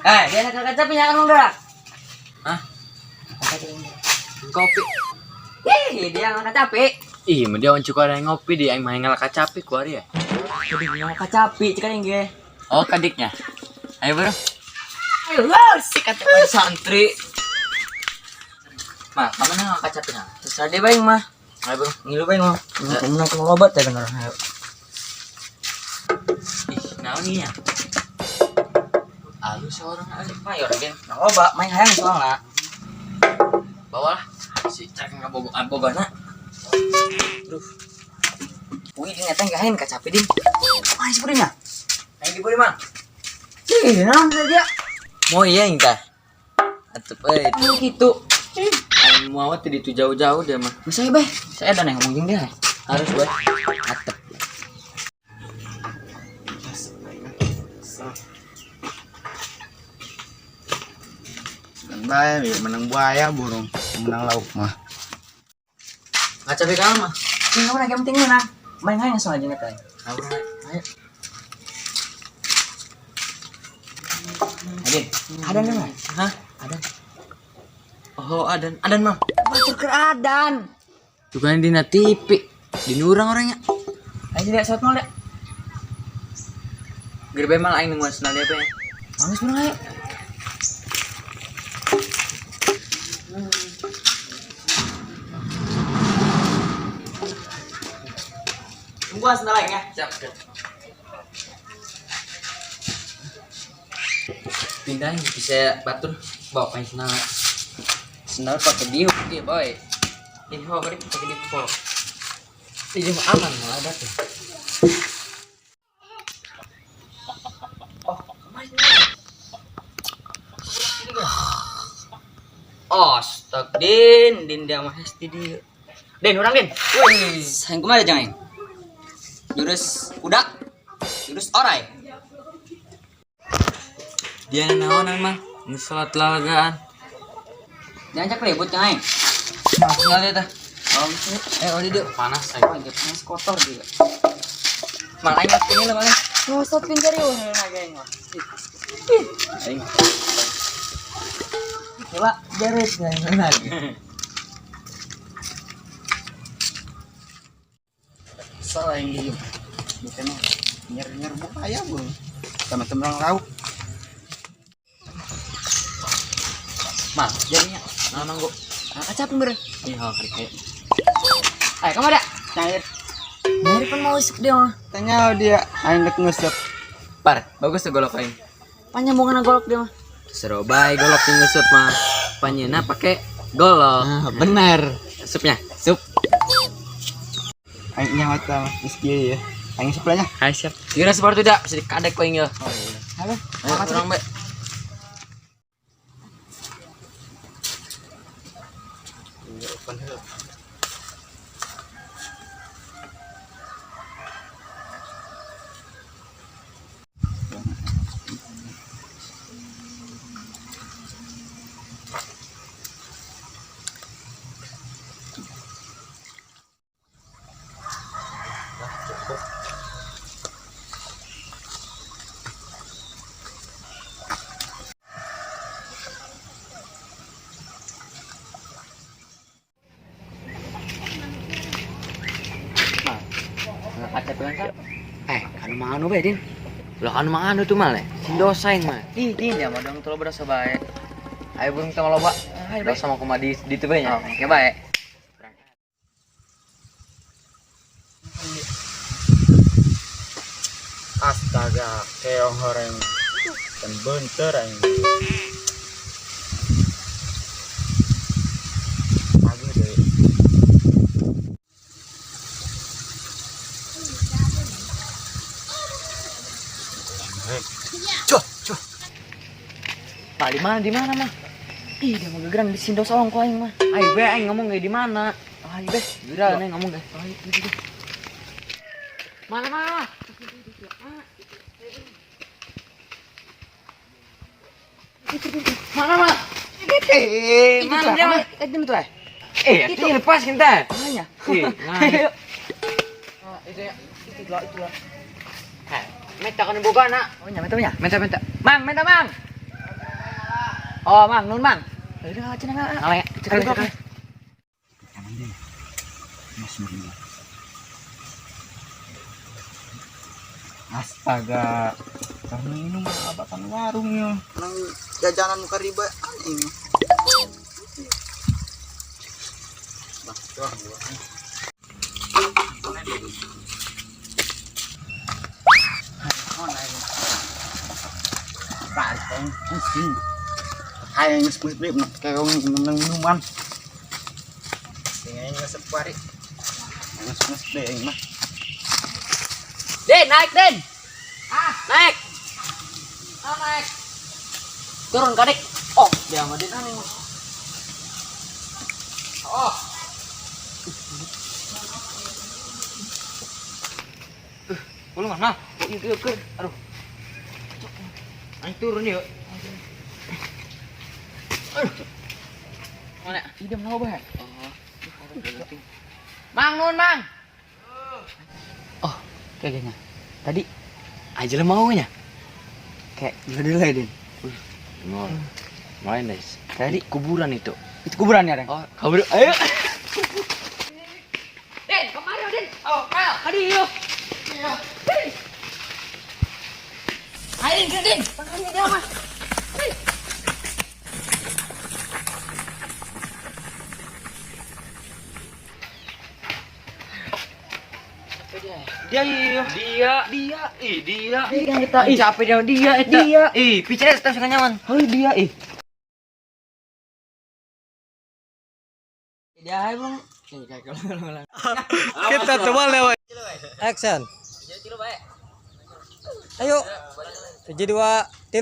Dia nak kacap punya kan udah. Hah? Kopi. Dia nggak kacapi. Ih, dia on cukup ada yang ngopi dia yang main ngelak kacapi kuari ya. Jadi nggak kacapi, cekan yang Oh, kadiknya. Ayo, Bro. Ayo, si kata Santri. Mah, kamu nang kacapi nah. Terserah dia baik mah. Ayo, Bro. Ngilu baik mah. Kamu nang kena obat ya bener. Ayo. Ih, naon nih ya? Alu seorang mayor gen. Nang obat main hayang soalnya. Bawalah. Si cak ngabogana. Terus. Wih, ternyata nggak hayang kacapi din. Apa sih purinya? Ayo diburi, Mang. Ih, naon dia? Mau iya ingkah? Atup Ini gitu. Ayo mau tadi itu jauh-jauh dia mah. Bisa ya, Beh? Saya ada yang ngomongin dia. Harus, Boy. Atep. Baik, menang buaya burung, menang lauk mah. Kacapi kamu mah. Ini kamu lagi penting mana? Main hayang soal aja kan. Ayo, Bro. Ayo. Adin, ada nih mah. Hah? Ada. Oh, adan, Mang. Baca keradan. Bukan di TV. Di urang orangnya. Ayo lihat shot mal deh. Gerbe mal aing nunggu senal apa ya? Bagus bener ayo. Tunggu senal aing ya. Siap. Pindahin bisa batur bawa pakai senal. Senal pakai diuk dia, Boy. Ini kali pakai diuk po. Ini mah aman malah ada tuh. Stok din dia mah hesti dia. Den, orang Den. Wih, Sayang kemana jangan? Jurus kuda. Jurus orai. dia naonan mah ngesalat lagaan. Jangan cak ribut jangan. Nah, senal dia tah. Oh, Oli dia panas saya. oh, dia panas kotor dia. Malah aing makin lah malah. Ngosot pinjari wah nageng mah. Aing. Coba jaret jangan lagi. Salah yang diem. Bukan nyer buaya burung. Sama-sama lauk. Mah, jadinya nang gua. Kacap bener. Ih, hal kayak. Ayo kamu ada. Cair. Nyari pun mau isuk dia mah. Tanya dia, aing dek ngesep. Par, bagus tuh golok aing. Panjambungan golok dia mah. Seru bae golok yang ngesut mah. Panyeuna pakai golok. Bener. Supnya, sup. Aing nyawa sama meski ya. Aing sebelahnya. Hai siap. Kira seperti tidak bisa dikadek kau ingin. Oh iya. Halo. Ayo kurang baik. Kaca tuan kan? Kan mano be Din? Lah kan mana tuh mal? Sindosa yang mah. Ih, dia mah dong tuh berasa baik. Ayo burung kita loba. Ayo Udah sama kuma di tuh nya. Oke baik. Astaga, keong horeng. Dan bentar aing. Aduh deh. Pak di mana mah? Ih, dia mau gegerang di Sindos ongko aing mah. Ayo be aing ngomong di mana? Ayo be, Viral nih ngomong deh. Mana? Mana mah? Mana dia mah? Itu tuh Itu lepas kita. Hanya. Ayo. Itu ya. Itu lah. Meta kan boga nak. Oh, nyampe tuh nya. Meta. Mang, minta mang. Oh, Mang, nun, Mang. Udah, cenah ngale. Cekal. Jangan deh. Mas Murni. Astaga. Kamu minum abatan warungnya. Nang jajanan muka riba ini. Bah, doang gua. Tại con xin hai anh split bếp này cái ông nâng minuman thì anh ngasep pare ngasep deh anh mah Din, naik, Din. Naik. Naik. Turun, Kadik. Oh, dia sama Din aneh. Oh. Belum mana? Yuk. Aduh. Ayo turun yuk. Mana? Idem mau bah. Mang, nun, Mang. Oh, kayaknya. Tadi aja lah maunya. Kayak dulu Din. Main guys. Tadi Kuburan itu. itu kuburannya, Ren. Oh, kabur. Ayo. Din, kemari Din. Oh, Kal, tadi yuk. Din. Ayo Din. Tangannya dia mah. Dia kita capek dia Picara tetap suka nyaman. dia dia hai belum Kita coba lewat. Action. Ayo. 7 2 3.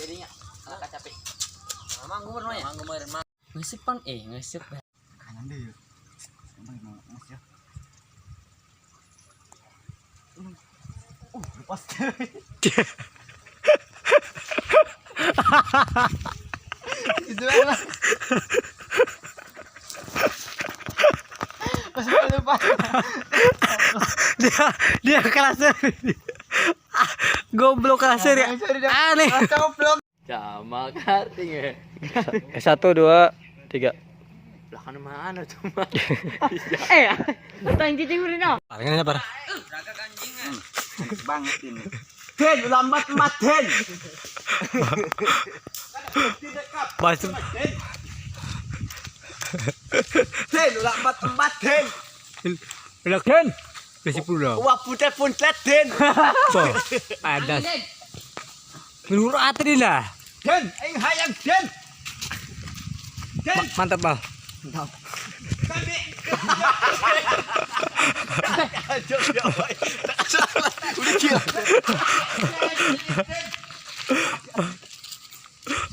jadinya anak capek manggung bener ngesipan ngesip kanan deh yuk mas ya lepas itu lah pas lepas Dia kelasnya. Goblok kelasnya ya. Aneh. Sama karting ya. 1 2 3. Belakang mana tuh mah? tanya cicing udah Palingan apa? banget ini Den lambat emat Den Bas. Den lambat emat Den Udah kan? Besi pula. wah puntet Den Tuh. Ada. Menurut atri lah. Den aing hayang Den Mantap, Bal.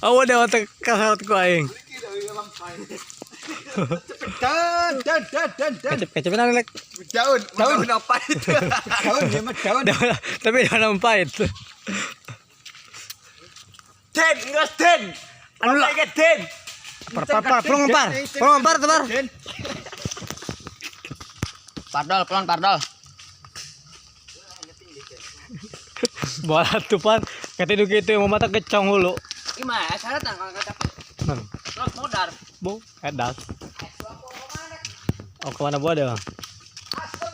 Awas dah otak kasar ku aing. Kecep nang lek. daun apa itu daun ya mah daun Tapi dalam pahit. Den ngas Den anu lagi Den Pelong ngempar tebar. Pardol pelan pardol Bola tupan ketidu gitu yang mata kecong hulu. gimana syaratan kalau nggak capek terus modar Bu, edas. Oh, kemana buah dia?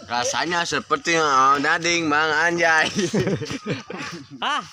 Rasanya seperti nading Bang Anjay. Ah,